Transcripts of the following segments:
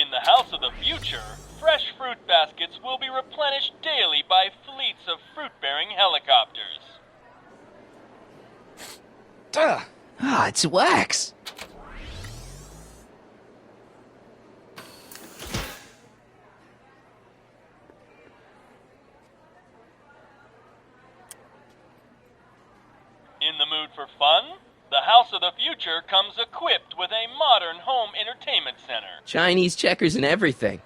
In the House of the Future, fresh fruit baskets will be replenished daily by fleets of fruit-bearing helicopters. It's wax. In the mood for fun? The House of the Future comes equipped with a modern home entertainment center. Chinese checkers and everything.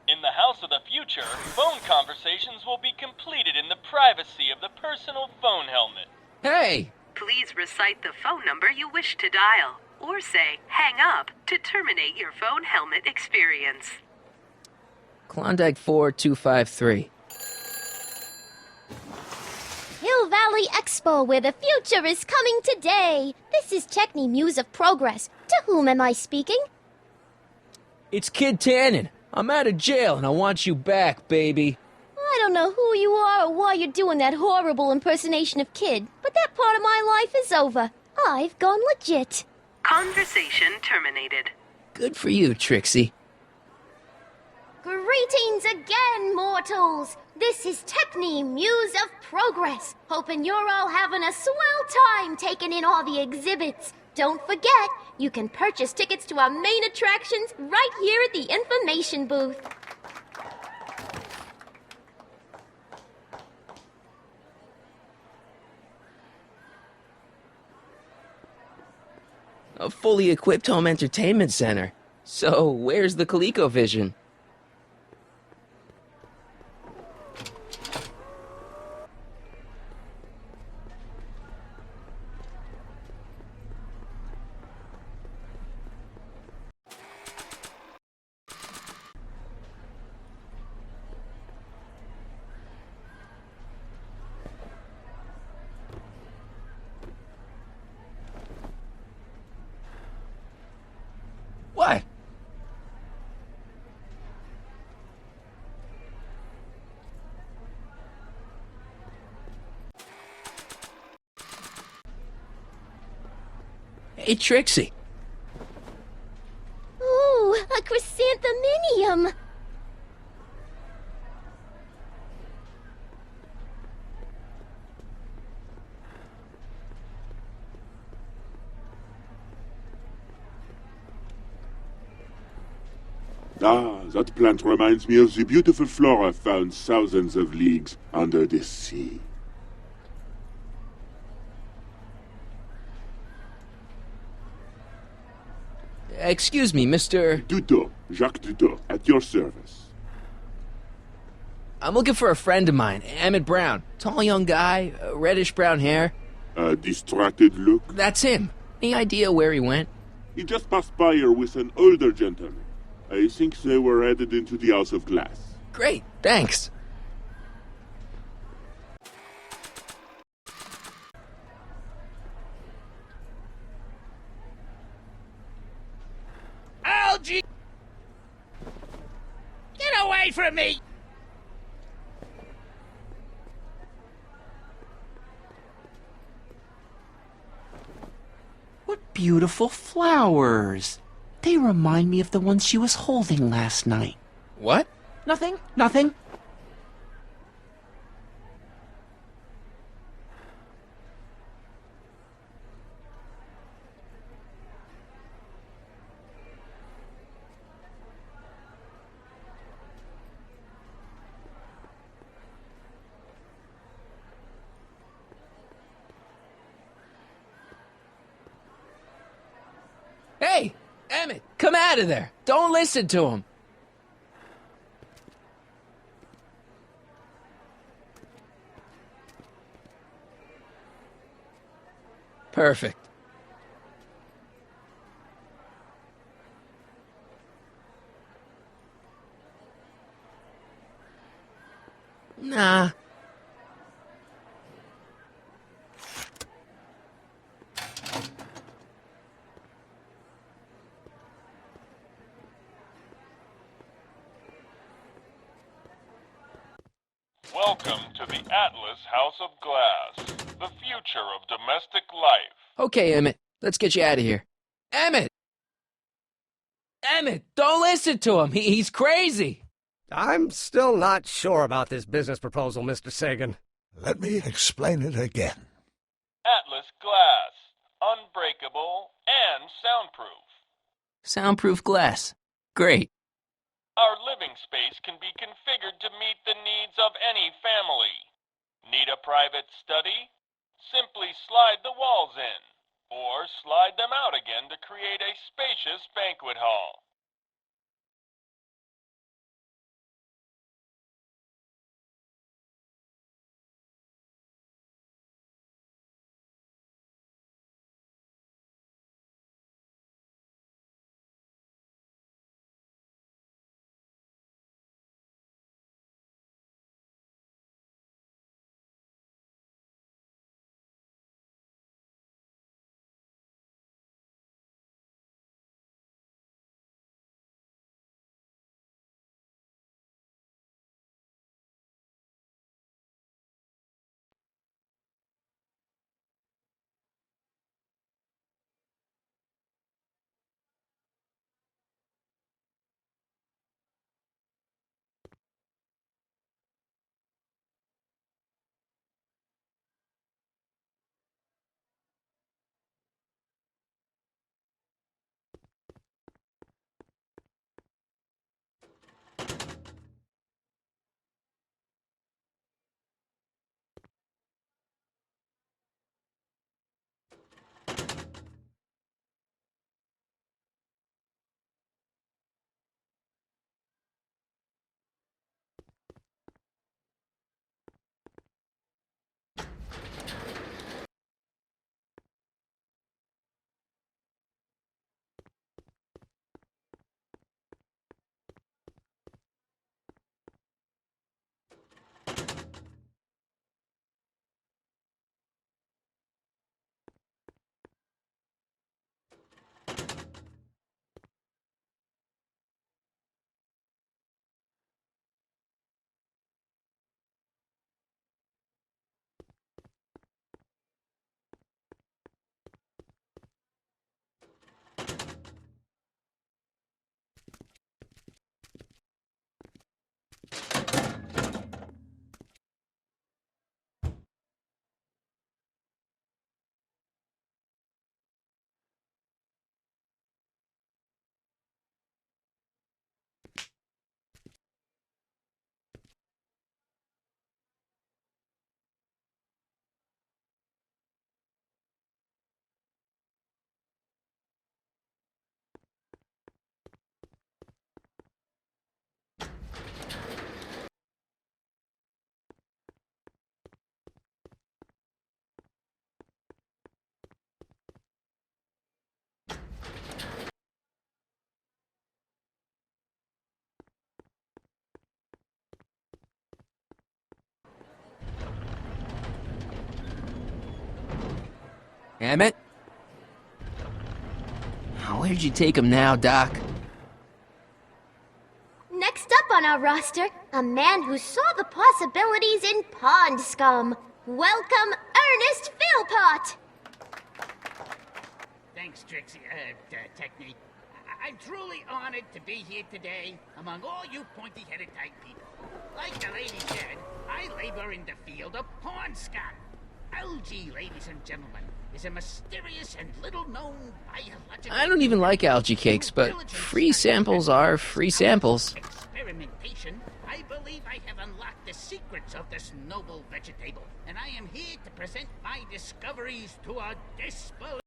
In the House of the Future, phone conversations will be completed in the privacy of the personal phone helmet. Hey! Please recite the phone number you wish to dial, or say hang up to terminate your phone helmet experience. Klondike 4253. Hill Valley Expo, where the future is coming today. This is Techni Muse of Progress. To whom am I speaking? It's Kid Tannen. I'm out of jail and I want you back, baby. I don't know who you are or why you're doing that horrible impersonation of Kid, but that part of my life is over. I've gone legit. Conversation terminated. Good for you, Trixie. Greetings again, mortals! This is Techni, Muse of Progress. Hoping you're all having a swell time taking in all the exhibits. Don't forget, you can purchase tickets to our main attractions right here at the information booth. A fully equipped home entertainment center. So, where's the ColecoVision? What? Hey, Trixie. Ooh, a chrysantheminium! Ah, that plant reminds me of the beautiful flora found thousands of leagues under the sea. Excuse me, Mr. Duto, Jacques Duto, at your service. I'm looking for a friend of mine, Emmett Brown. Tall young guy, reddish brown hair. A distracted look? That's him. Any idea where he went? He just passed by here with an older gentleman. I think they were headed into the House of Glass. Great, thanks. Algie! Get away from me! What beautiful flowers. They remind me of the ones she was holding last night. What? Nothing, nothing. Hey, Emmett, come out of there. Don't listen to him. Perfect. Nah. Welcome to the Atlas House of Glass, the future of domestic life. Okay, Emmett, let's get you out of here. Emmett! Emmett, don't listen to him. He's crazy. I'm still not sure about this business proposal, Mr. Sagan. Let me explain it again. Atlas glass, unbreakable and soundproof. Soundproof glass. Great. Our living space can be configured to meet the needs of any family. Need a private study? Simply slide the walls in, or slide them out again to create a spacious banquet hall. Emmett? Where'd you take him now, Doc? Next up on our roster, a man who saw the possibilities in pond scum. Welcome, Ernest Philpott! Thanks, Trixie, Technique. I'm truly honored to be here today among all you pointy-headed type people. Like the lady said, I labor in the field of pond scum. Algae, ladies and gentlemen, is a mysterious and little-known biological... I don't even like algae cakes, but free samples are free samples. Experimentation, I believe I have unlocked the secrets of this noble vegetable, and I am here to present my discoveries to a disbelieving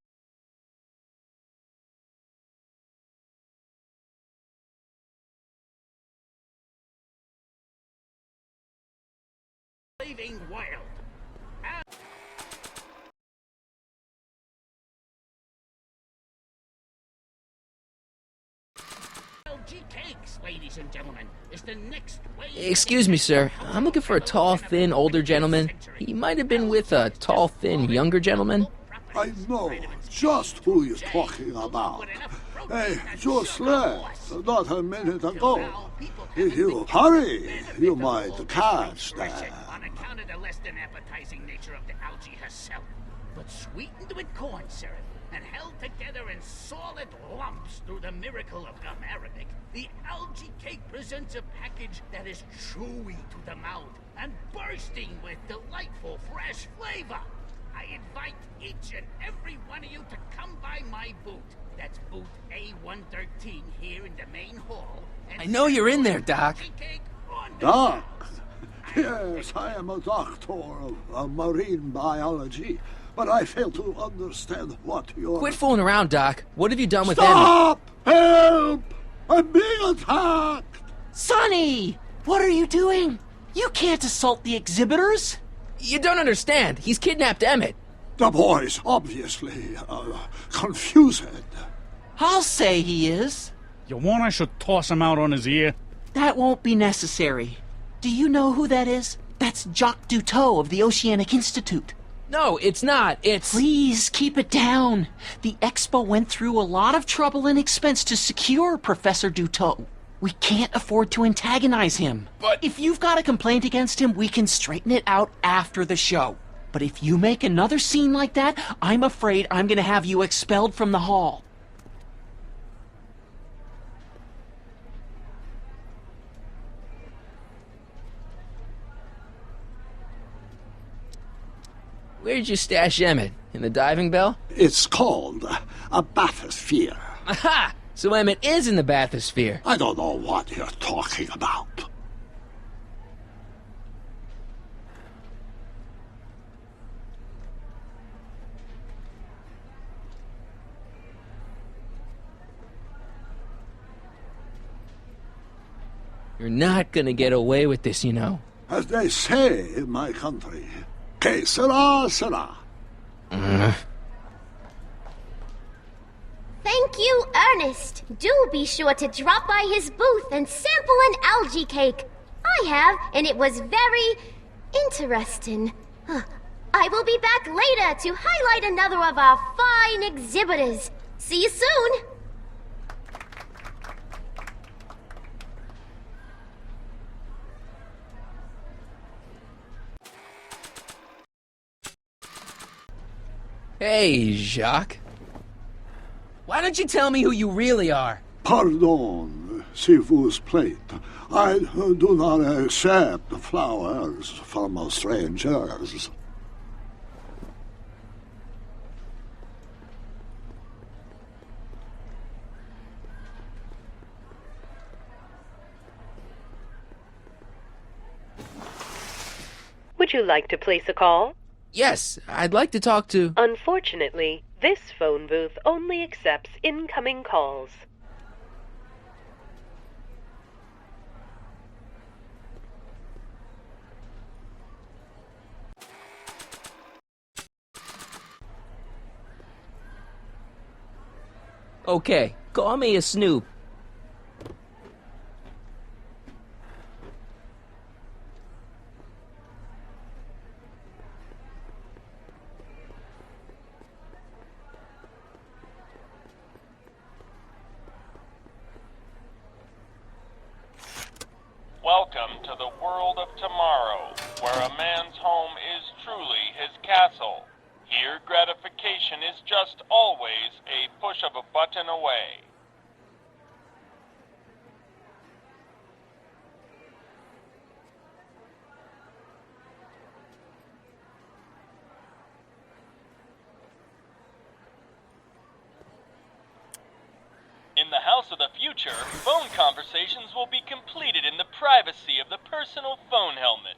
world. Algae cakes, ladies and gentlemen, is the next wave. Excuse me, sir. I'm looking for a tall, thin, older gentleman. He might have been with a tall, thin, younger gentleman. I know just who you're talking about. Just left, not a minute ago. If you hurry, you might catch that. On account of the less than appetizing nature of the algae herself. but sweetened with corn syrup and held together in solid lumps through the miracle of gum arabic, the algae cake presents a package that is chewy to the mouth and bursting with delightful fresh flavor. I invite each and every one of you to come by my booth. That's booth A113 here in the main hall. I know you're in there, Doc. Doc? Yes, I am a doctor of marine biology, but I fail to understand what you're... Quit fooling around, Doc. What have you done with Stop! Help! I'm being attacked! Sonny! What are you doing? You can't assault the exhibitors! You don't understand. He's kidnapped Emmett. The boy's obviously, confused. I'll say he is. You want I should toss him out on his ear? That won't be necessary. Do you know who that is? That's Jacques Duteau of the Oceanic Institute. No, it's not. It's... Please, keep it down. The Expo went through a lot of trouble and expense to secure Professor Duteau. We can't afford to antagonize him. But... If you've got a complaint against him, we can straighten it out after the show. But if you make another scene like that, I'm afraid I'm gonna have you expelled from the hall. Where'd you stash Emmett? In the diving bell? It's called a bathysphere. Aha! So Emmett is in the bathysphere. I don't know what you're talking about. You're not gonna get away with this, you know. As they say in my country, que sera, sera. Thank you, Ernest. Do be sure to drop by his booth and sample an algae cake. I have, and it was very interesting. I will be back later to highlight another of our fine exhibitors. See you soon. Hey, Jacques. Why don't you tell me who you really are? Pardon, si vous plaît. I do not accept flowers from strangers. Would you like to place a call? Yes, I'd like to talk to... Unfortunately, this phone booth only accepts incoming calls. Okay, call me a snoop. Welcome to the world of tomorrow, where a man's home is truly his castle. Here, gratification is just always a push of a button away. In the house of the future, phone conversations will be completed in the privacy of the personal phone helmet.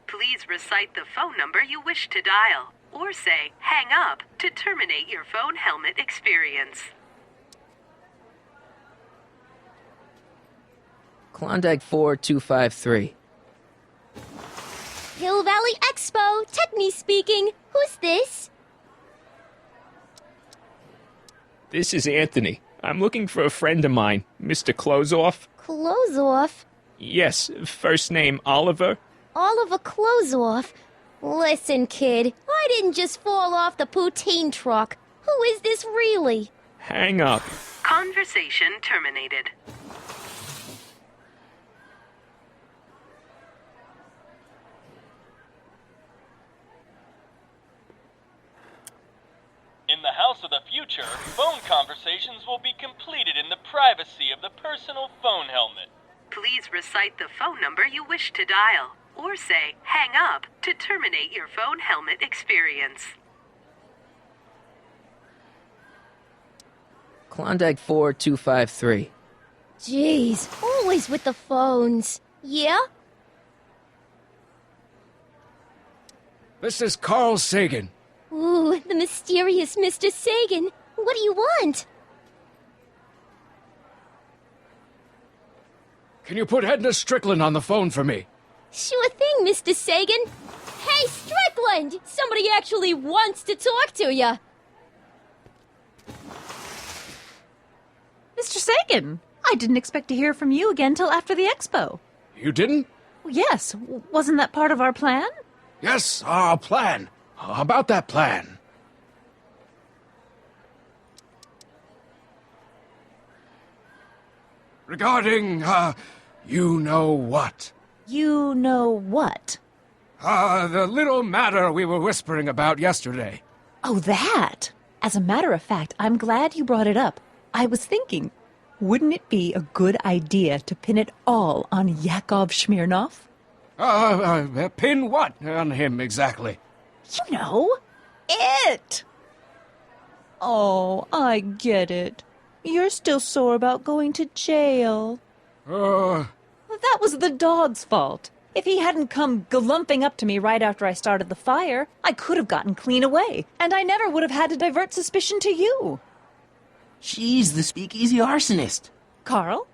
Please recite the phone number you wish to dial, or say hang up to terminate your phone helmet experience. Klondike 4253. Hill Valley Expo, Techni speaking. Who's this? This is Anthony. I'm looking for a friend of mine, Mr. Closeoff. Closeoff? Yes, first name Oliver. Oliver Closeoff? Listen, kid, I didn't just fall off the poutine truck. Who is this really? Hang up. Conversation terminated. future, phone conversations will be completed in the privacy of the personal phone helmet. Please recite the phone number you wish to dial, or say hang up to terminate your phone helmet experience. Klondike 4253. Jeez, always with the phones. Yeah? This is Carl Sagan. Ooh, the mysterious Mr. Sagan. What do you want? Can you put Edna Strickland on the phone for me? Sure thing, Mr. Sagan. Hey, Strickland! Somebody actually wants to talk to ya. Mr. Sagan, I didn't expect to hear from you again till after the expo. You didn't? Yes, wasn't that part of our plan? Yes, our plan. About that plan. Regarding, you know what? You know what? The little matter we were whispering about yesterday. Oh, that! As a matter of fact, I'm glad you brought it up. I was thinking, wouldn't it be a good idea to pin it all on Yakov Smirnov? Pin what on him exactly? You know, it! Oh, I get it. You're still sore about going to jail. That was the dog's fault. If he hadn't come galumping up to me right after I started the fire, I could have gotten clean away, and I never would have had to divert suspicion to you. She's the speakeasy arsonist. Carl?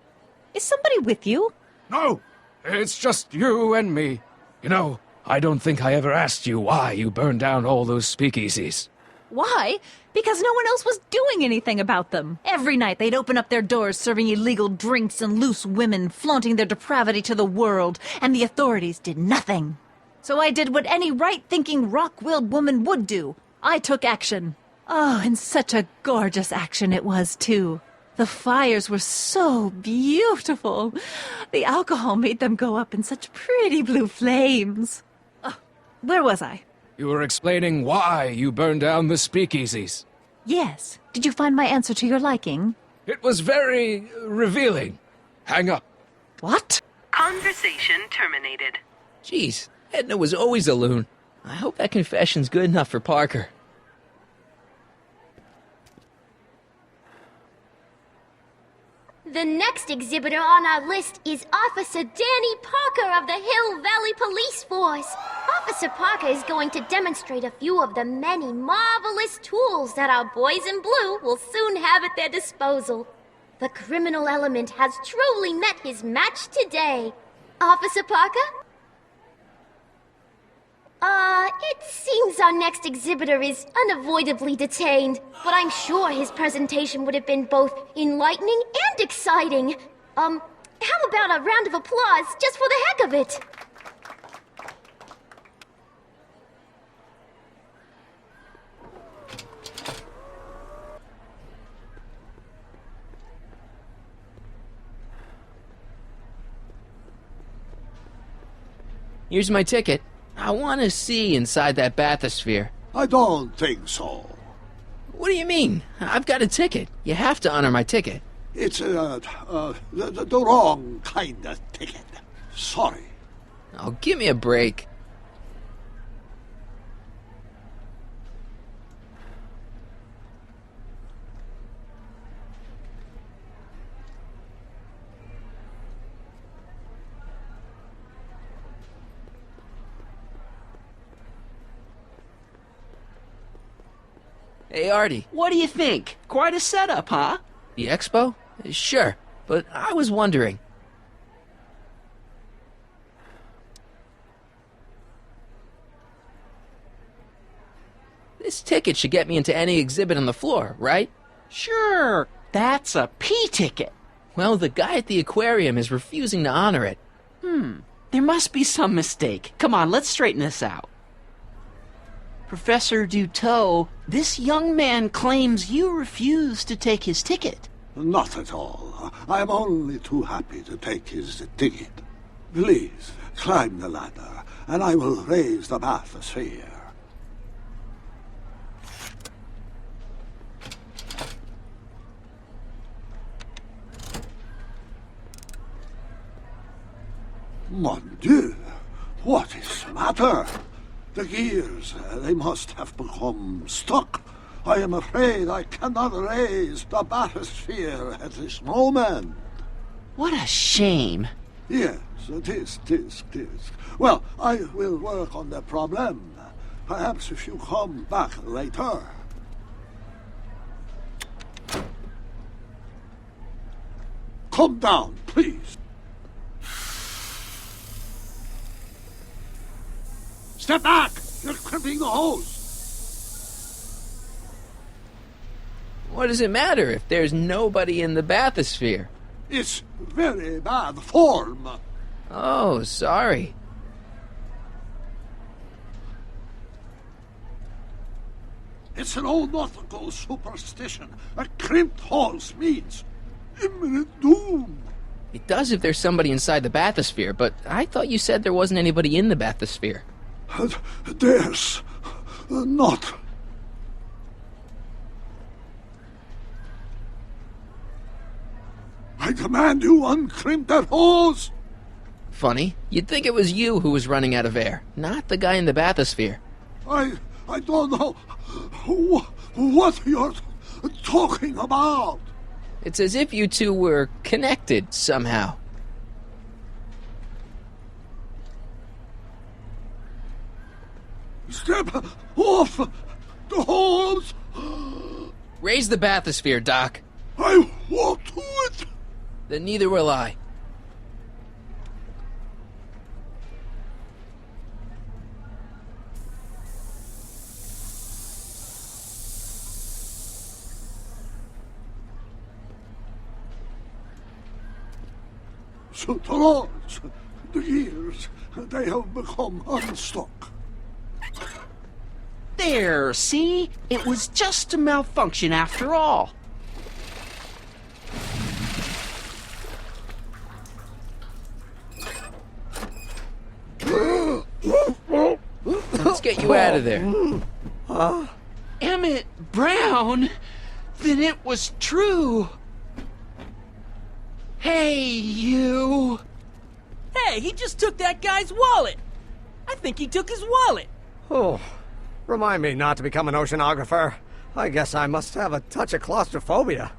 Is somebody with you? No, it's just you and me. You know, I don't think I ever asked you why you burned down all those speakeasies. Why? Because no one else was doing anything about them. Every night they'd open up their doors serving illegal drinks and loose women, flaunting their depravity to the world, and the authorities did nothing. So I did what any right-thinking, rock-willed woman would do. I took action. Oh, and such a gorgeous action it was, too. The fires were so beautiful. The alcohol made them go up in such pretty blue flames. Where was I? You were explaining why you burned down the speakeasies. Yes. Did you find my answer to your liking? It was very revealing. Hang up. What? Conversation terminated. Jeez, Edna was always a loon. I hope that confession's good enough for Parker. The next exhibitor on our list is Officer Danny Parker of the Hill Valley Police Force. Officer Parker is going to demonstrate a few of the many marvelous tools that our boys in blue will soon have at their disposal. The criminal element has truly met his match today. Officer Parker? It seems our next exhibitor is unavoidably detained, but I'm sure his presentation would have been both enlightening and exciting. How about a round of applause just for the heck of it? Here's my ticket. I want to see inside that bathysphere. I don't think so. What do you mean? I've got a ticket. You have to honor my ticket. It's the wrong kind of ticket. Sorry. Oh, give me a break. Hey, Artie. What do you think? Quite a setup, huh? The expo? Sure, but I was wondering. This ticket should get me into any exhibit on the floor, right? Sure, that's a P ticket. Well, the guy at the aquarium is refusing to honor it. There must be some mistake. Come on, let's straighten this out. Professor Duteau, this young man claims you refused to take his ticket. Not at all. I am only too happy to take his ticket. Please, climb the ladder, and I will raise the bathysphere. Mon Dieu, what is the matter? The gears, they must have become stuck. I am afraid I cannot raise the bathysphere at this moment. What a shame. Yes, tis. Well, I will work on the problem. Perhaps if you come back later. Come down, please. Step back! You're crimping the hose! What does it matter if there's nobody in the bathysphere? It's very bad form. Oh, sorry. It's an old nautical superstition. A crimped hose means imminent doom. It does if there's somebody inside the bathysphere, but I thought you said there wasn't anybody in the bathysphere. There's not. I demand you uncrimp that hose! Funny, you'd think it was you who was running out of air, not the guy in the bathysphere. I don't know what you're talking about. It's as if you two were connected somehow. Step off the hose! Raise the bathysphere, Doc. I won't do it! Then neither will I. So the rods, the gears, they have become unstuck. There, see? It was just a malfunction after all. Let's get you out of there. Emmett Brown? Then it was true. Hey, you. Hey, he just took that guy's wallet. I think he took his wallet. Oh, remind me not to become an oceanographer. I guess I must have a touch of claustrophobia.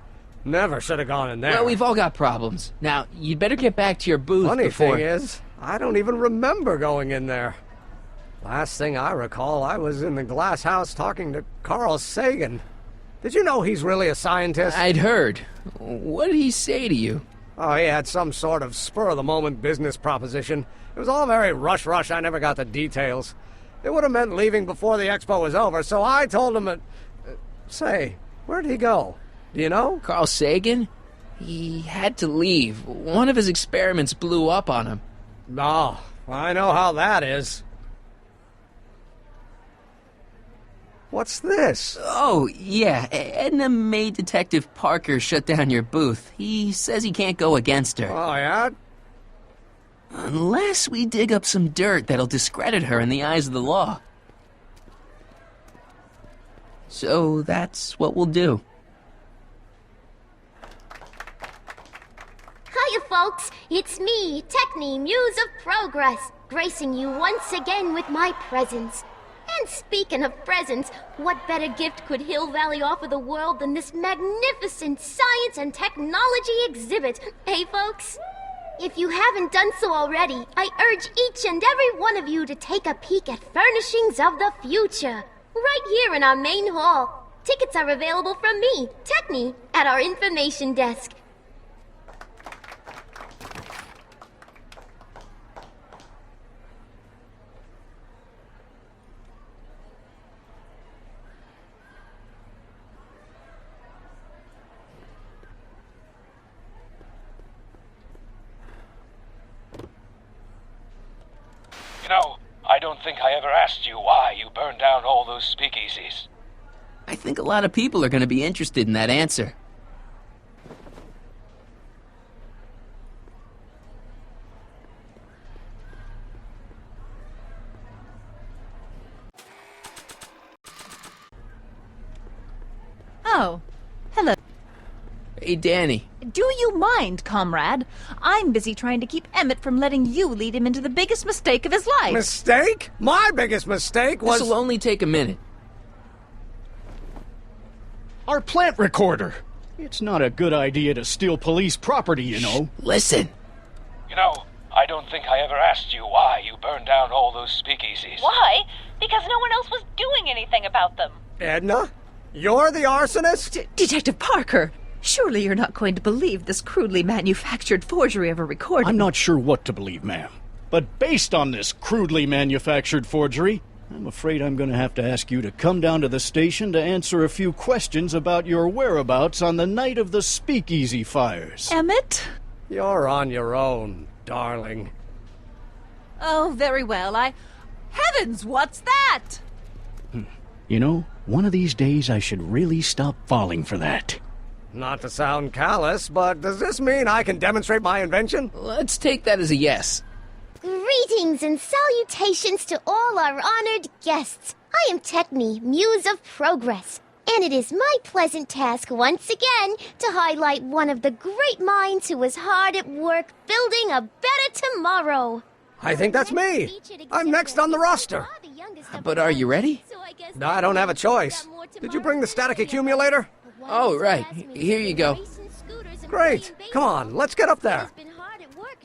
Never should have gone in there. Well, we've all got problems. Now, you'd better get back to your booth Funny before... thing is, I don't even remember going in there. Last thing I recall, I was in the glass house talking to Carl Sagan. Did you know he's really a scientist? I'd heard. What did he say to you? Oh, he had some sort of spur-of-the-moment business proposition. It was all very rush. I never got the details. It would have meant leaving before the expo was over, so I told him... say, where'd he go? Do you know? Carl Sagan? He had to leave. One of his experiments blew up on him. Oh, I know how that is. What's this? Oh, yeah. Edna made Detective Parker shut down your booth. He says he can't go against her. Oh, yeah? Unless we dig up some dirt that'll discredit her in the eyes of the law. So that's what we'll do. Hiya, folks. It's me, Techni, Muse of Progress, gracing you once again with my presence. And speaking of presents, what better gift could Hill Valley offer the world than this magnificent science and technology exhibit? Hey, folks? If you haven't done so already, I urge each and every one of you to take a peek at Furnishings of the Future, right here in our main hall. Tickets are available from me, Techni, at our information desk. I don't think I ever asked you why you burned down all those speakeasies. I think a lot of people are going to be interested in that answer. Oh, hello. Hey, Danny. Do you mind, comrade? I'm busy trying to keep Emmett from letting you lead him into the biggest mistake of his life. Mistake? My biggest mistake was... This'll only take a minute. Our plant recorder. It's not a good idea to steal police property, you know. Listen. You know, I don't think I ever asked you why you burned down all those speakeasies. Why? Because no one else was doing anything about them. Edna? You're the arsonist? Detective Parker, surely you're not going to believe this crudely manufactured forgery of a recording. I'm not sure what to believe, ma'am. But based on this crudely manufactured forgery, I'm afraid I'm going to have to ask you to come down to the station to answer a few questions about your whereabouts on the night of the speakeasy fires. Emmett? You're on your own, darling. Oh, very well. Heavens, what's that? You know, one of these days I should really stop falling for that. Not to sound callous, but does this mean I can demonstrate my invention? Let's take that as a yes. Greetings and salutations to all our honored guests. I am Techne, Muse of Progress, and it is my pleasant task once again to highlight one of the great minds who was hard at work building a better tomorrow. I think that's me. I'm next on the roster. But are you ready? No, I don't have a choice. Did you bring the static accumulator? Oh, right. Here you go. Great. Come on, let's get up there.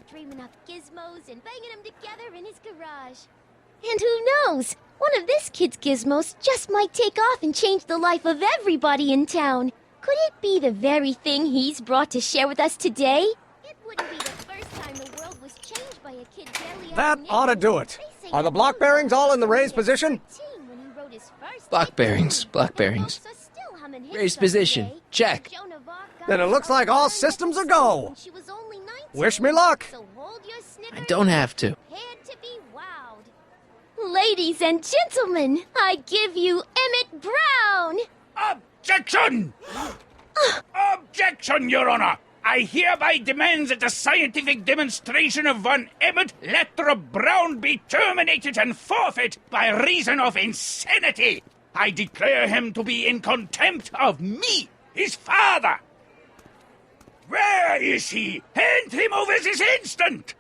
Dreaming up gizmos and banging them together in his garage. And who knows? One of this kid's gizmos just might take off and change the life of everybody in town. Could it be the very thing he's brought to share with us today? It wouldn't be the first time the world was changed by a kid barely That ought to do it. Are the block bearings all in the raised position? Block bearings. Raised position. Check. Then it looks like all systems are go. Wish me luck. I don't have to. Ladies and gentlemen, I give you Emmett Brown! Objection! Objection, Your Honor! I hereby demand that the scientific demonstration of one Emmett Lathrop Brown be terminated and forfeit by reason of insanity. I declare him to be in contempt of me, his father. Where is he? Hand him over this instant!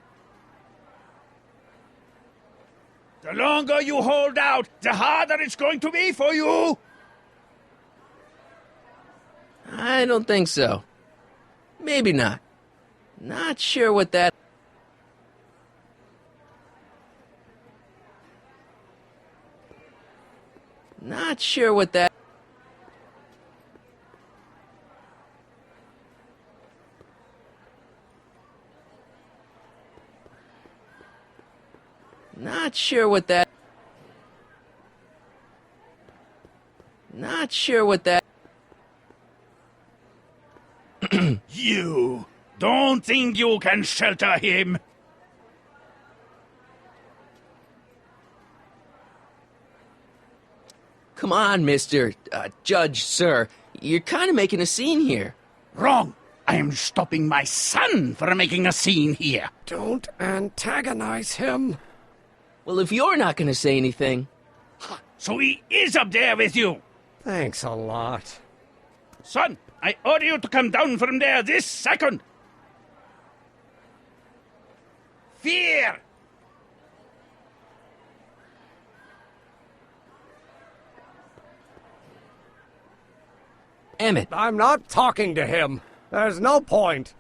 The longer you hold out, the harder it's going to be for you. I don't think so. Maybe not. Not sure what that... Not sure what that... Not sure what that... Not sure what that... You don't think you can shelter him? Come on, Mr. Judge, sir. You're kind of making a scene here. Wrong. I am stopping my son from making a scene here. Don't antagonize him. Well, if you're not going to say anything... So he is up there with you? Thanks a lot. Son, I order you to come down from there this second. Fear! Emmett. I'm not talking to him. There's no point.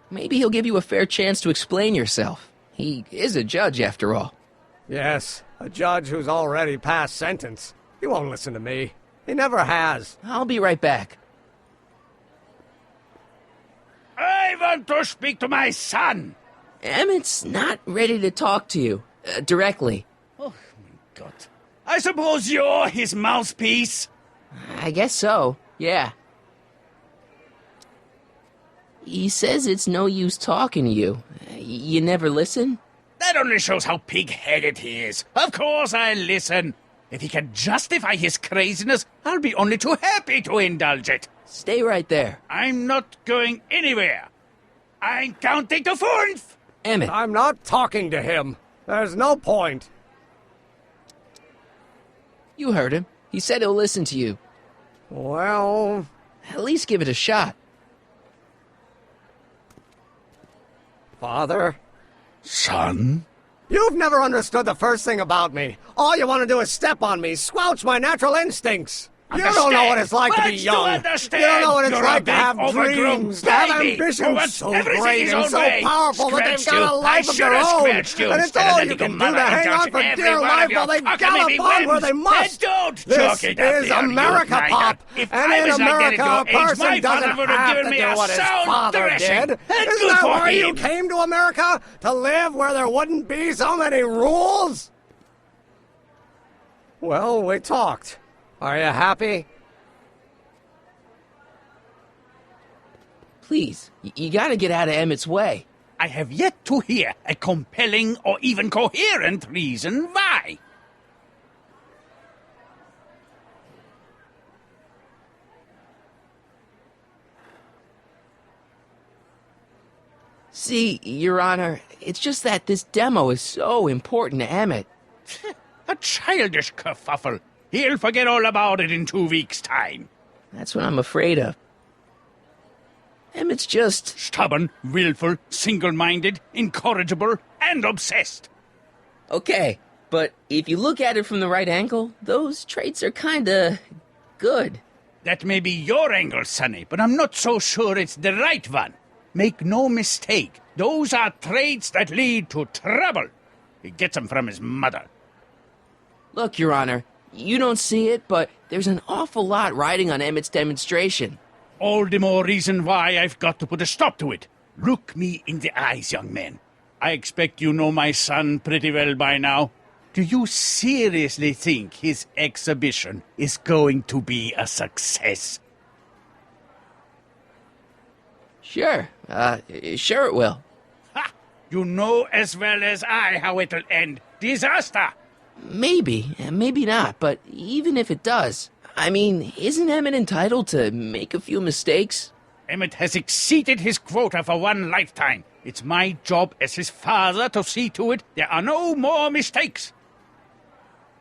Maybe he'll give you a fair chance to explain yourself. He is a judge, after all. Yes, a judge who's already passed sentence. He won't listen to me. He never has. I'll be right back. I want to speak to my son. Emmett's not ready to talk to you, directly. Oh, my God. I suppose you're his mouthpiece? I guess so, yeah. He says it's no use talking to you. You never listen? That only shows how pig-headed he is. Of course I'll listen. If he can justify his craziness, I'll be only too happy to indulge it. Stay right there. I'm not going anywhere. I'm counting to 4. Emmett. I'm not talking to him. There's no point. You heard him. He said he'll listen to you. Well... At least give it a shot. Father? Son? You've never understood the first thing about me. All you want to do is step on me, squelch my natural instincts. You don't know what it's like to be young. You don't know what it's like to have dreams, to have ambitions so great and so powerful that they've got a life of their own. And it's all you can do to hang on for dear life while they gallop on where they must. This is America, Pop. And in America, a person doesn't have to do what his father did. Isn't that why you came to America? To live where there wouldn't be so many rules? Well, we talked. Are you happy? Please, you gotta get out of Emmett's way. I have yet to hear a compelling or even coherent reason why. See, Your Honor, it's just that this demo is so important to Emmett. A childish kerfuffle. He'll forget all about it in 2 weeks' time. That's what I'm afraid of. Emmett's just... stubborn, willful, single-minded, incorrigible, and obsessed. Okay, but if you look at it from the right angle, those traits are kinda... good. That may be your angle, Sonny, but I'm not so sure it's the right one. Make no mistake, those are traits that lead to trouble. He gets them from his mother. Look, Your Honor, you don't see it, but there's an awful lot riding on Emmett's demonstration. All the more reason why I've got to put a stop to it. Look me in the eyes, young man. I expect you know my son pretty well by now. Do you seriously think his exhibition is going to be a success? Sure. Sure it will. Ha! You know as well as I how it'll end. Disaster! Maybe, maybe not, but even if it does, I mean, isn't Emmett entitled to make a few mistakes? Emmett has exceeded his quota for one lifetime. It's my job as his father to see to it there are no more mistakes.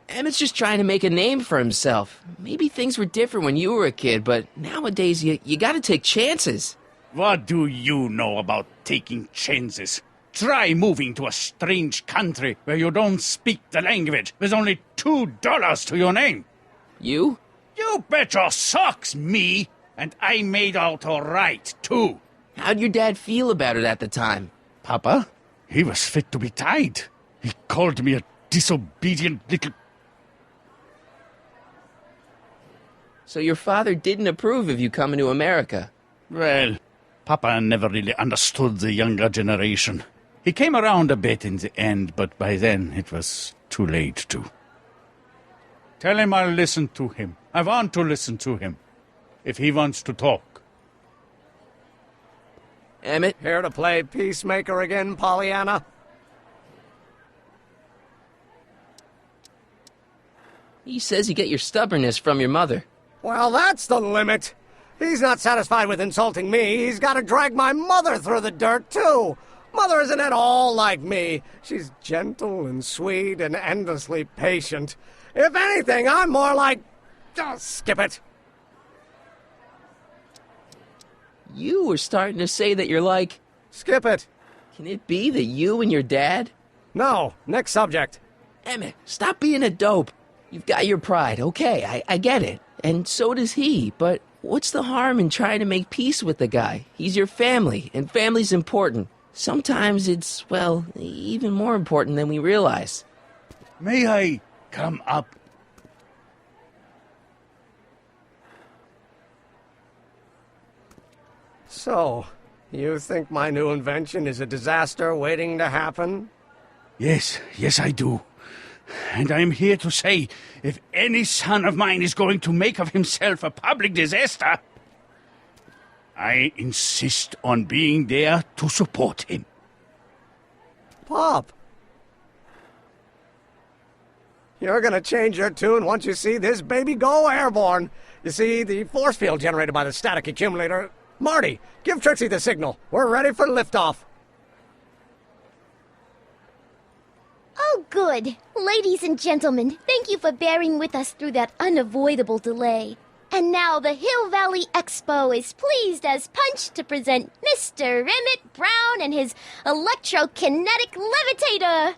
Emmett's just trying to make a name for himself. Maybe things were different when you were a kid, but nowadays you gotta take chances. What do you know about taking chances? Try moving to a strange country where you don't speak the language with only $2 to your name. You? You bet your socks, me! And I made out all right, too. How'd your dad feel about it at the time? Papa? He was fit to be tied. He called me a disobedient little... So your father didn't approve of you coming to America? Well, Papa never really understood the younger generation. He came around a bit in the end, but by then it was too late to. Tell him I'll listen to him. I want to listen to him. If he wants to talk. Emmett? Here to play peacemaker again, Pollyanna? He says you get your stubbornness from your mother. Well, that's the limit. He's not satisfied with insulting me. He's got to drag my mother through the dirt, too. Mother isn't at all like me. She's gentle and sweet and endlessly patient. If anything, I'm more like... oh, skip it. You were starting to say that you're like... Skip it. Can it be that you and your dad? No. Next subject. Emmett, stop being a dope. You've got your pride, okay, I get it. And so does he, but what's the harm in trying to make peace with the guy? He's your family, and family's important. Sometimes it's, well, even more important than we realize. May I come up? So, you think my new invention is a disaster waiting to happen? Yes, I do. And I'm here to say, if any son of mine is going to make of himself a public disaster, I insist on being there to support him. Pop! You're gonna change your tune once you see this baby go airborne. You see, the force field generated by the static accumulator... Marty, give Trixie the signal. We're ready for liftoff. Oh, good. Ladies and gentlemen, thank you for bearing with us through that unavoidable delay. And now the Hill Valley Expo is pleased as punch to present Mr. Emmett Brown and his electrokinetic levitator.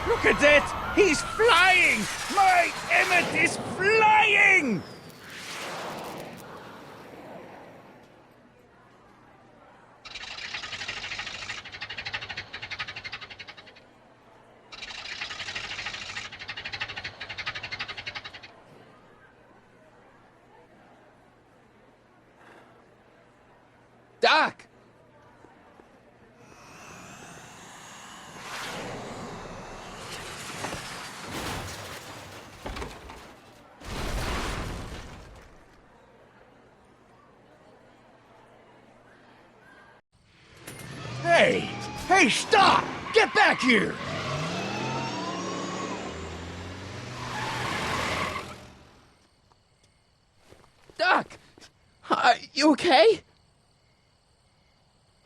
Look at that! He's flying! My Emmett is flying! Doc! Hey! Hey, stop! Get back here! Doc! Are you okay?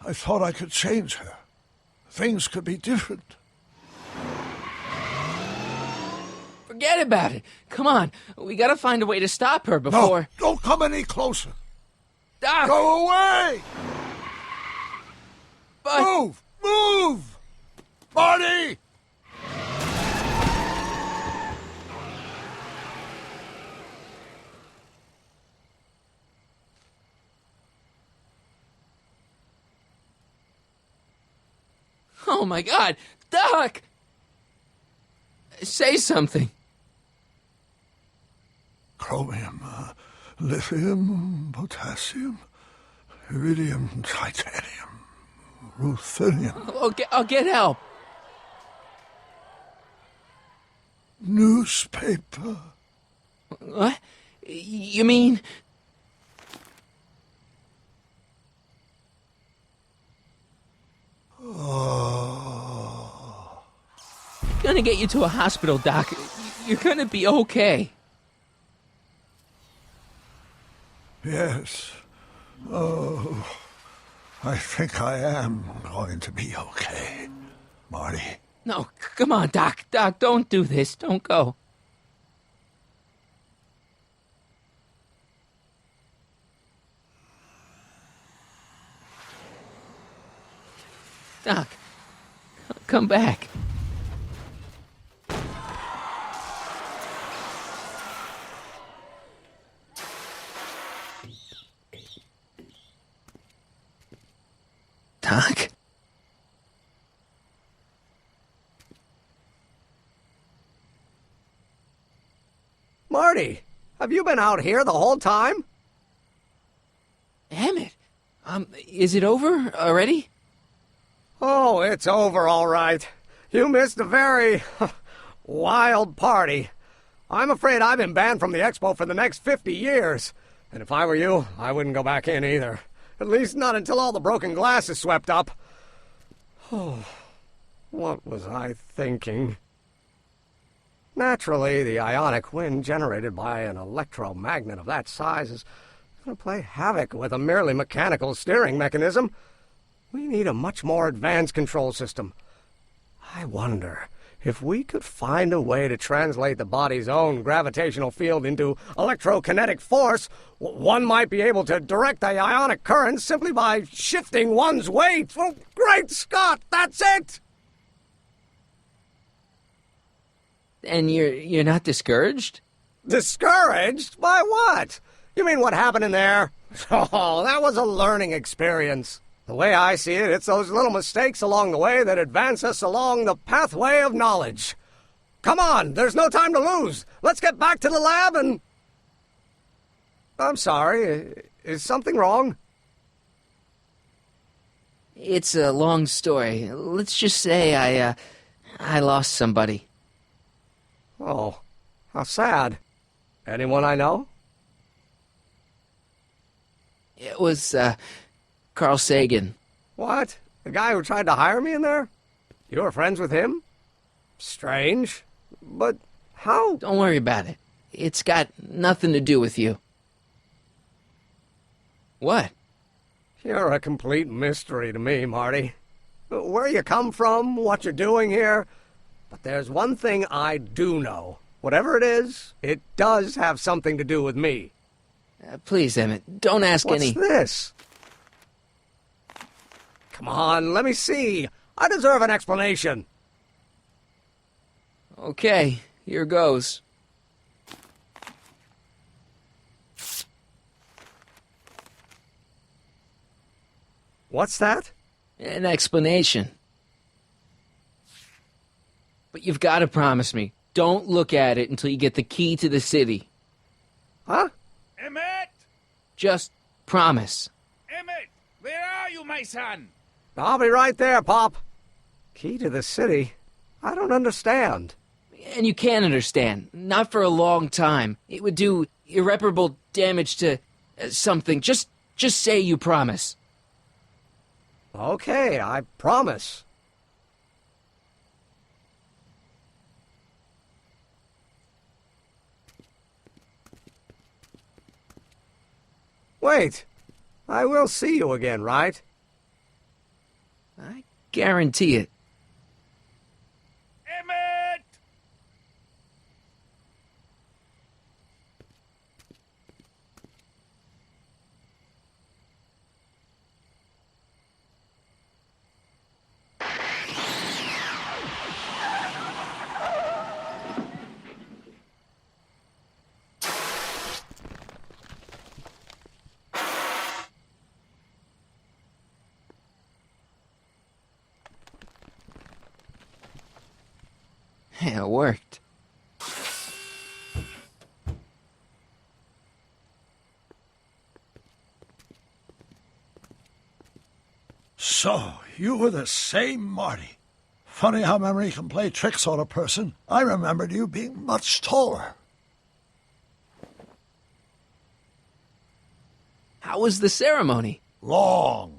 I thought I could change her. Things could be different. Forget about it. Come on. We gotta find a way to stop her before... No, don't come any closer. Doc! Go away! But... Move! Move! Marty! Oh my God! Doc! Say something. Chromium, lithium, potassium, iridium, titanium, ruthenium. I'll get help. Newspaper. What? You mean... Oh. Gonna get you to a hospital, Doc. You're gonna be okay. Yes. Oh, I think I am going to be okay, Marty. No, come on, Doc. Doc, don't do this. Don't go. Doc, come back. Doc? Marty, have you been out here the whole time? Emmett, is it over already? Oh, it's over all right. You missed a very wild party. I'm afraid I've been banned from the expo for the next 50 years. And if I were you, I wouldn't go back in either. At least not until all the broken glass is swept up. Oh, what was I thinking? Naturally, the ionic wind generated by an electromagnet of that size is going to play havoc with a merely mechanical steering mechanism. We need a much more advanced control system. I wonder if we could find a way to translate the body's own gravitational field into electrokinetic force. One might be able to direct the ionic current simply by shifting one's weight. Oh, great Scott, that's it! And you're not discouraged? Discouraged? By what? You mean what happened in there? Oh, that was a learning experience. The way I see it, it's those little mistakes along the way that advance us along the pathway of knowledge. Come on, there's no time to lose. Let's get back to the lab and... I'm sorry, is something wrong? It's a long story. Let's just say I lost somebody. Oh, how sad. Anyone I know? It was, Carl Sagan. What? The guy who tried to hire me in there? You were friends with him? Strange. But how? Don't worry about it. It's got nothing to do with you. What? You're a complete mystery to me, Marty. Where you come from, what you're doing here. But there's one thing I do know. Whatever it is, it does have something to do with me. Please, Emmett, don't ask any... What's this? Come on, let me see. I deserve an explanation. Okay, here goes. What's that? An explanation. But you've got to promise me, don't look at it until you get the key to the city. Huh? Emmett! Just promise. Emmett! Where are you, my son? I'll be right there, Pop. Key to the city? I don't understand. And you can't understand. Not for a long time. It would do irreparable damage to something. Just say you promise. Okay, I promise. Wait. I will see you again, right? I guarantee it. Emmett! Yeah, it worked. So, you were the same Marty. Funny how memory can play tricks on a person. I remembered you being much taller. How was the ceremony? Long.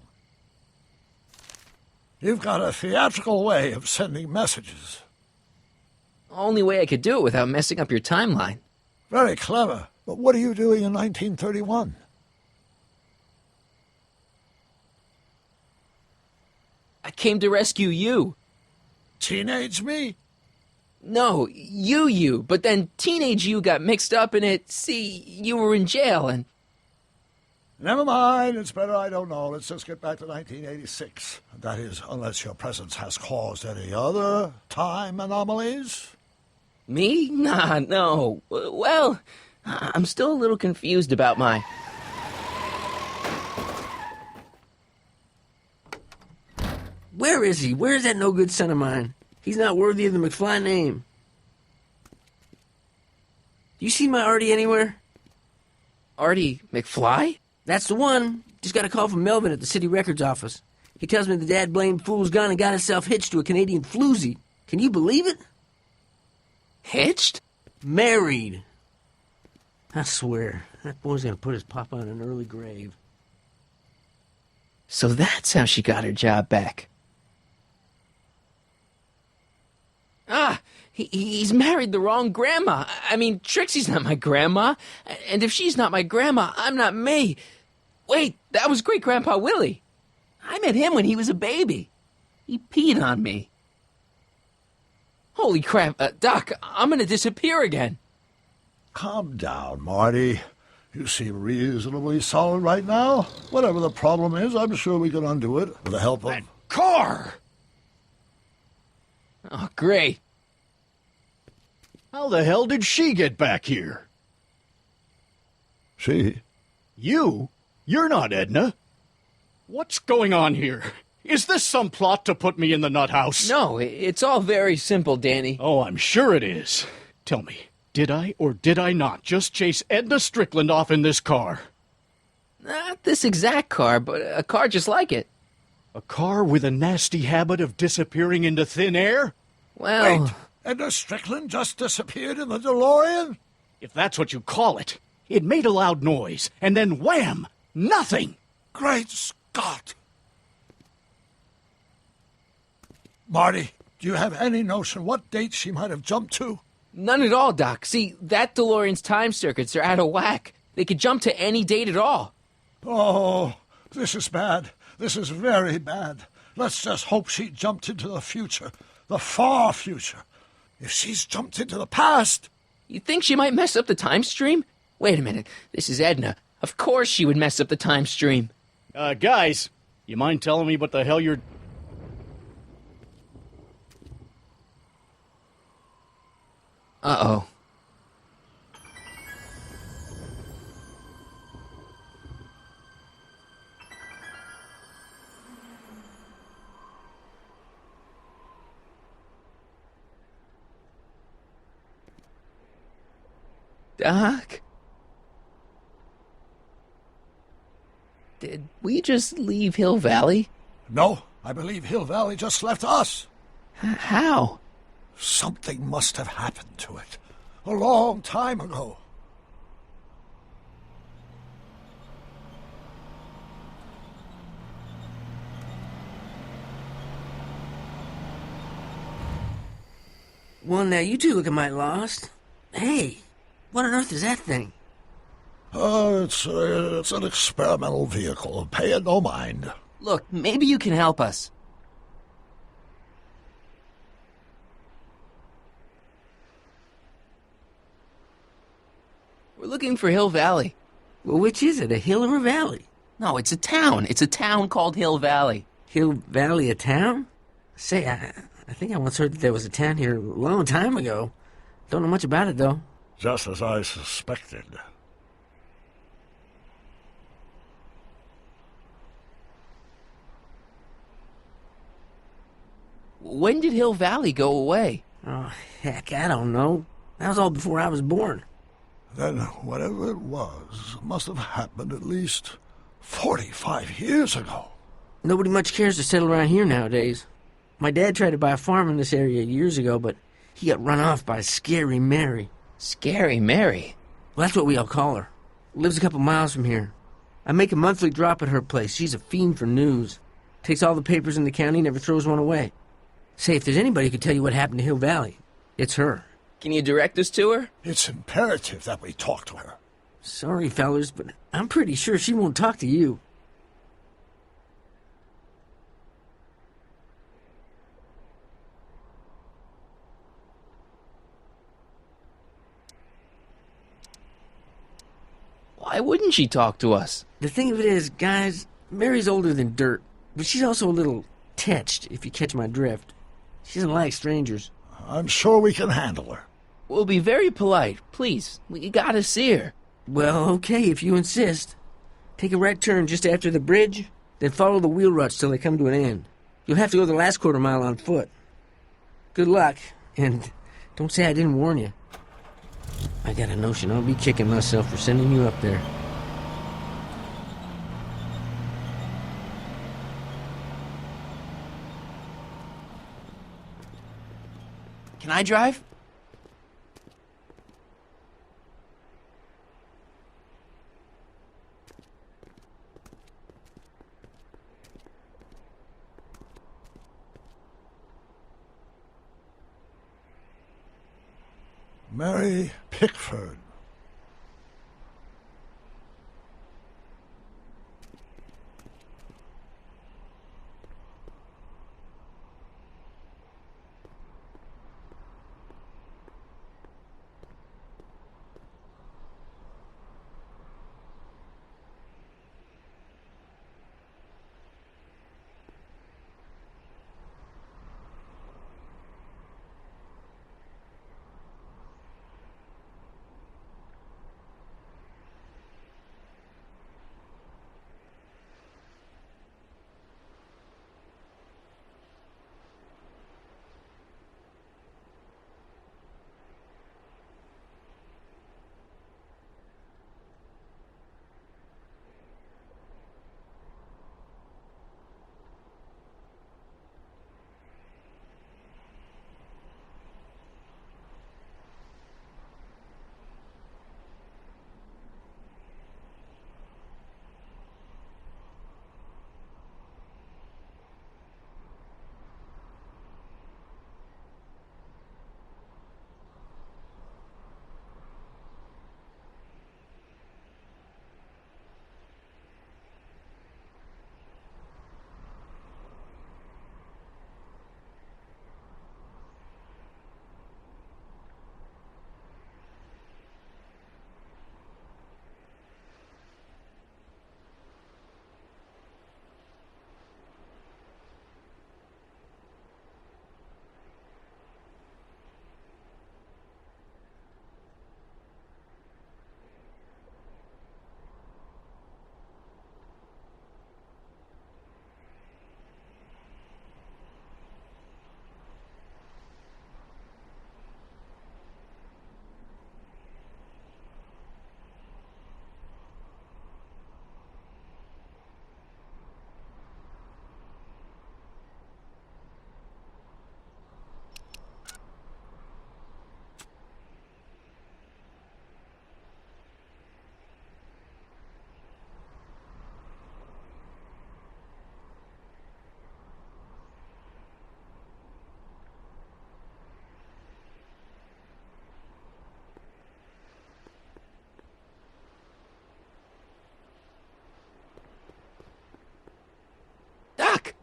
You've got a theatrical way of sending messages. Only way I could do it without messing up your timeline. Very clever. But what are you doing in 1931? I came to rescue you. Teenage me? No, you. But then teenage you got mixed up in it. See, you were in jail and... Never mind, it's better I don't know. Let's just get back to 1986. That is, unless your presence has caused any other time anomalies. Me? Nah, no. Well, I'm still a little confused about my... Where is he? Where's that no-good son of mine? He's not worthy of the McFly name. You see my Artie anywhere? Artie McFly? That's the one. Just got a call from Melvin at the city records office. He tells me the dad-blamed fool's gone and got himself hitched to a Canadian floozy. Can you believe it? Hitched? Married. I swear, that boy's gonna put his papa in an early grave. So that's how she got her job back. Ah, he's married the wrong grandma. I mean, Trixie's not my grandma. And if she's not my grandma, I'm not me. Wait, that was Great-Grandpa Willie. I met him when he was a baby. He peed on me. Holy crap, Doc, I'm gonna disappear again. Calm down, Marty. You seem reasonably solid right now. Whatever the problem is, I'm sure we can undo it with the help of... That car! Oh, great. How the hell did she get back here? She? You? You're not Edna. What's going on here? Is this some plot to put me in the nut house? No, it's all very simple, Danny. Oh, I'm sure it is. Tell me, did I or did I not just chase Edna Strickland off in this car? Not this exact car, but a car just like it. A car with a nasty habit of disappearing into thin air? Well... Wait, Edna Strickland just disappeared in the DeLorean? If that's what you call it. It made a loud noise, and then wham! Nothing! Great Scott! Marty, Do you have any notion what date she might have jumped to? None at all, Doc. See, that DeLorean's time circuits are out of whack. They could jump to any date at all. Oh, this is bad. This is very bad. Let's just hope she jumped into the future. The far future. If she's jumped into the past... You think she might mess up the time stream? Wait a minute. This is Edna. Of course she would mess up the time stream. Guys, you mind telling me what the hell you're... Uh-oh. Doc? Did we just leave Hill Valley? No, I believe Hill Valley just left us. How? Something must have happened to it. A long time ago. Well, now you two looking mighty lost. Hey, what on earth is that thing? It's an experimental vehicle. Pay it no mind. Look, maybe you can help us. We're looking for Hill Valley. Well, which is it, a hill or a valley? No, it's a town. It's a town called Hill Valley. Hill Valley, a town? Say, I think I once heard that there was a town here a long time ago. Don't know much about it, though. Just as I suspected. When did Hill Valley go away? Oh, heck, I don't know. That was all before I was born. Then whatever it was must have happened at least 45 years ago. Nobody much cares to settle around here nowadays. My dad tried to buy a farm in this area years ago, but he got run off by Scary Mary. Scary Mary? Well, that's what we all call her. Lives a couple miles from here. I make a monthly drop at her place. She's a fiend for news. Takes all the papers in the county, never throws one away. Say, if there's anybody who could tell you what happened to Hill Valley, it's her. Can you direct us to her? It's imperative that we talk to her. Sorry, fellers, but I'm pretty sure she won't talk to you. Why wouldn't she talk to us? The thing of it is, guys, Mary's older than dirt, but she's also a little tetched, if you catch my drift. She doesn't like strangers. I'm sure we can handle her. We'll be very polite. Please, we gotta see her. Well, okay, if you insist. Take a right turn just after the bridge, then follow the wheel ruts till they come to an end. You'll have to go the last quarter mile on foot. Good luck, and don't say I didn't warn you. I got a notion I'll be kicking myself for sending you up there. Can I drive? Mary Pickford.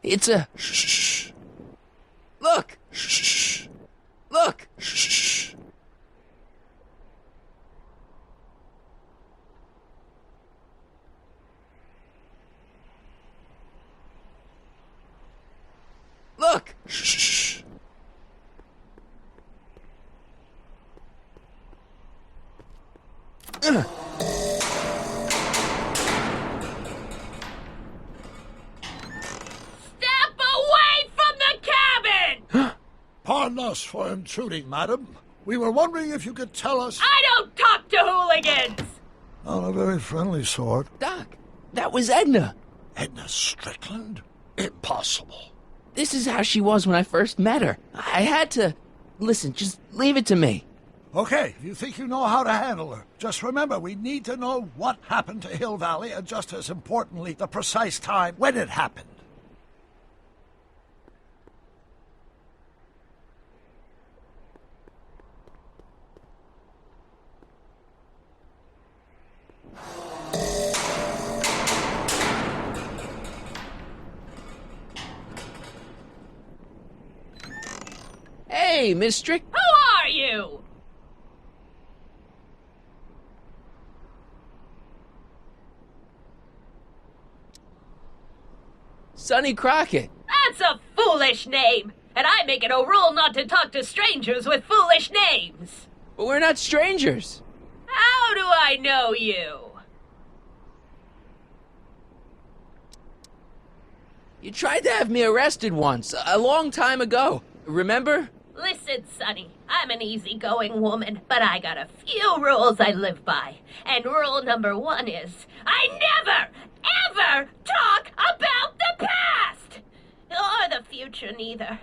It's a... Shh. Look! Shh. Look! Shh. Look! Shh. Step away from the cabin! Pardon us for intruding, madam. We were wondering if you could tell us... I don't talk to hooligans! Not a very friendly sort. Doc, that was Edna. Edna Strickland? Impossible. This is how she was when I first met her. I had to... Listen, just leave it to me. Okay, if you think you know how to handle her. Just remember, we need to know what happened to Hill Valley, and just as importantly, the precise time when it happened. Hey, Miss Strick... Who are you? Sonny Crockett. That's a foolish name, and I make it a rule not to talk to strangers with foolish names. But we're not strangers. How do I know you? You tried to have me arrested once, a long time ago. Remember? Listen, Sonny, I'm an easygoing woman, but I got a few rules I live by. And rule number 1 is, I never, ever talk about the past! Or the future, neither.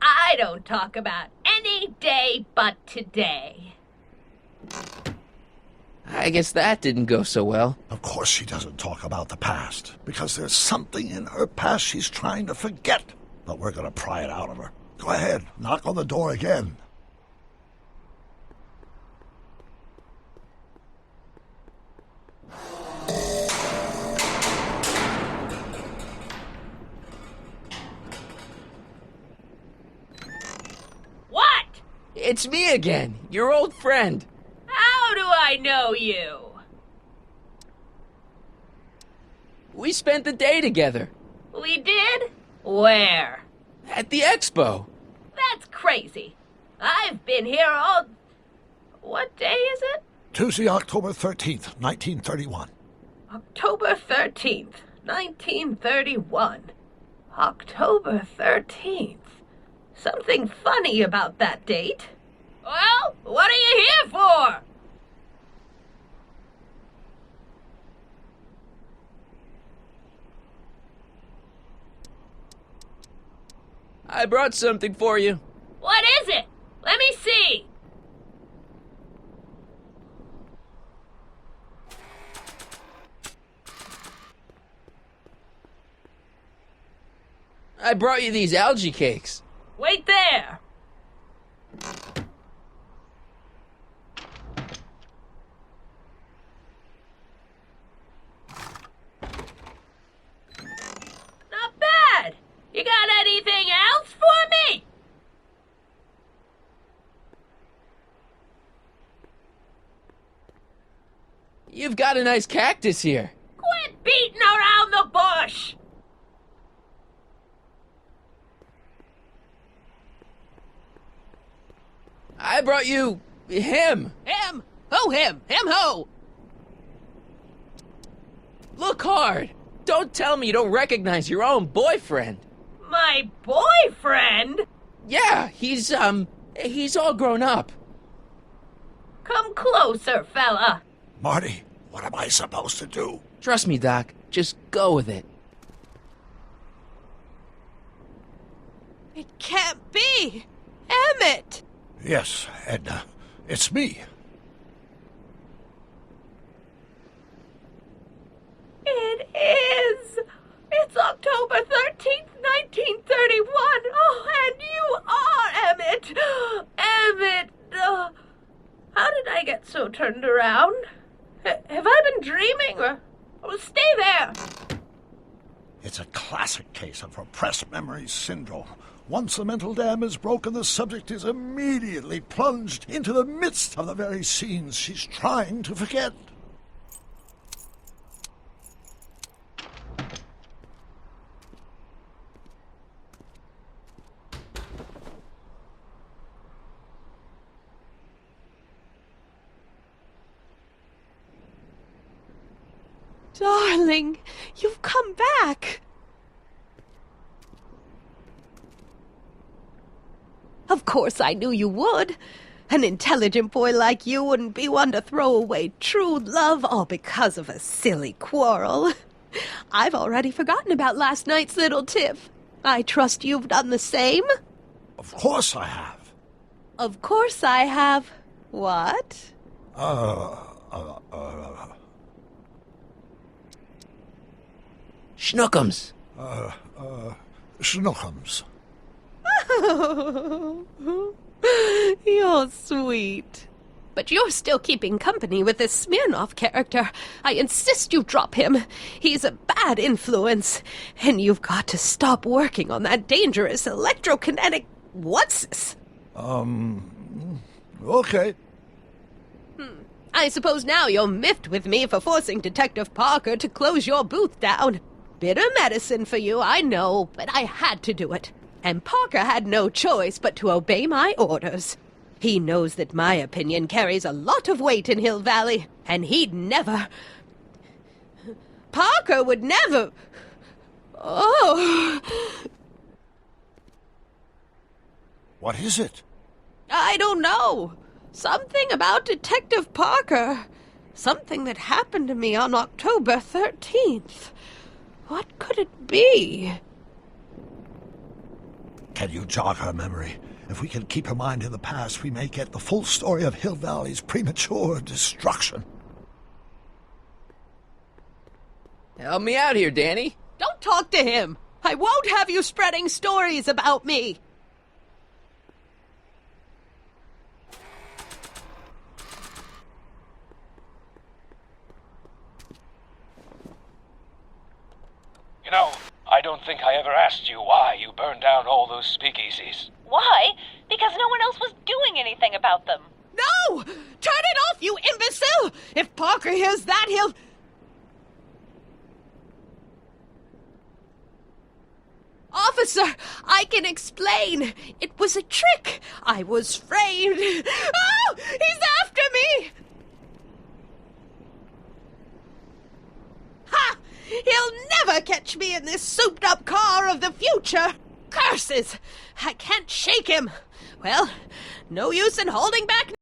I don't talk about any day but today. I guess that didn't go so well. Of course she doesn't talk about the past, because there's something in her past she's trying to forget. But we're going to pry it out of her. Go ahead, knock on the door again. What? It's me again, your old friend. How do I know you? We spent the day together. We did? Where? At the expo. That's crazy. I've been here all... What day is it? Tuesday, October 13th, 1931. October 13th, 1931. October 13th. Something funny about that date. Well, what are you here for? I brought something for you. What is it? Let me see. I brought you these algae cakes. Wait there. Not bad. You got anything else for me? You've got a nice cactus here. Quit beating around the bush. I brought you... him. Him? Who him? Him who? Look hard. Don't tell me you don't recognize your own boyfriend. My boyfriend? Yeah, he's all grown up. Come closer, fella. Marty, what am I supposed to do? Trust me, Doc. Just go with it. It can't be. Emmett! Yes, Edna. It's me. It is. It's October 13th, 1931. Oh, and you are Emmett. Emmett. How did I get so turned around? Have I been dreaming or stay there? It's a classic case of repressed memory syndrome. Once the mental dam is broken, the subject is immediately plunged into the midst of the very scenes she's trying to forget. Darling, you've come back. Of course I knew you would. An intelligent boy like you wouldn't be one to throw away true love all because of a silly quarrel. I've already forgotten about last night's little tiff. I trust you've done the same? Of course I have. Of course I have. What? Schnookums. Schnookums. You're sweet. But you're still keeping company with this Smirnoff character. I insist you drop him. He's a bad influence. And you've got to stop working on that dangerous electrokinetic... What's this? Okay. I suppose now you're miffed with me for forcing Detective Parker to close your booth down. Bitter medicine for you, I know, but I had to do it. And Parker had no choice but to obey my orders. He knows that my opinion carries a lot of weight in Hill Valley, and he'd never... Parker would never... Oh... What is it? I don't know. Something about Detective Parker. Something that happened to me on October 13th. What could it be? Can you jog her memory? If we can keep her mind in the past, we may get the full story of Hill Valley's premature destruction. Help me out here, Danny. Don't talk to him. I won't have you spreading stories about me. You know, I don't think I ever asked you why you burned down all those speakeasies. Why? Because no one else was doing anything about them. No! Turn it off, you imbecile! If Parker hears that, he'll... Officer, I can explain. It was a trick. I was framed. Oh! He's after me! Ha! He'll never catch me in this souped-up car of the future. Curses! I can't shake him. Well, no use in holding back